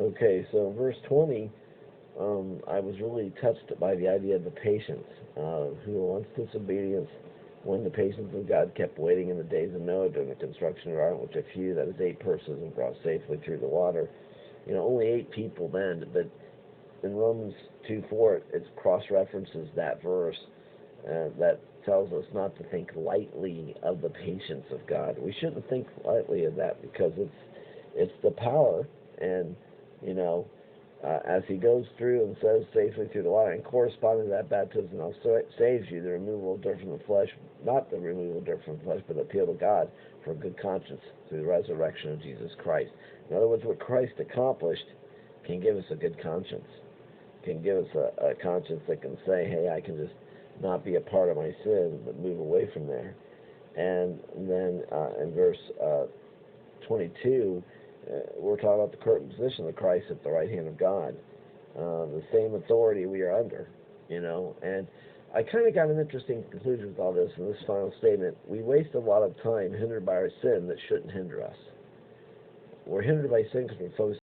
Okay, so verse 20, I was really touched by the idea of the patience, who once disobedience, when the patience of God kept waiting in the days of Noah during the construction of the ark, which a few, that is 8 persons, and brought safely through the water. Only 8 people then, but in Romans 2:4, it cross-references that verse that tells us not to think lightly of the patience of God. We shouldn't think lightly of that because it's the power, and you know, as he goes through and says safely through the water, and corresponding to that baptism now saves you, the removal of dirt from the flesh, not the removal of dirt from the flesh, but the appeal to God for a good conscience through the resurrection of Jesus Christ. In other words, what Christ accomplished can give us a good conscience, can give us a conscience that can say, hey, I can just not be a part of my sin, but move away from there. And then in verse 22, we're talking about the current position of Christ at the right hand of God, the same authority we are under, and I kind of got an interesting conclusion with all this in this final statement. We waste a lot of time hindered by our sin that shouldn't hinder us. We're hindered by sin because we're focused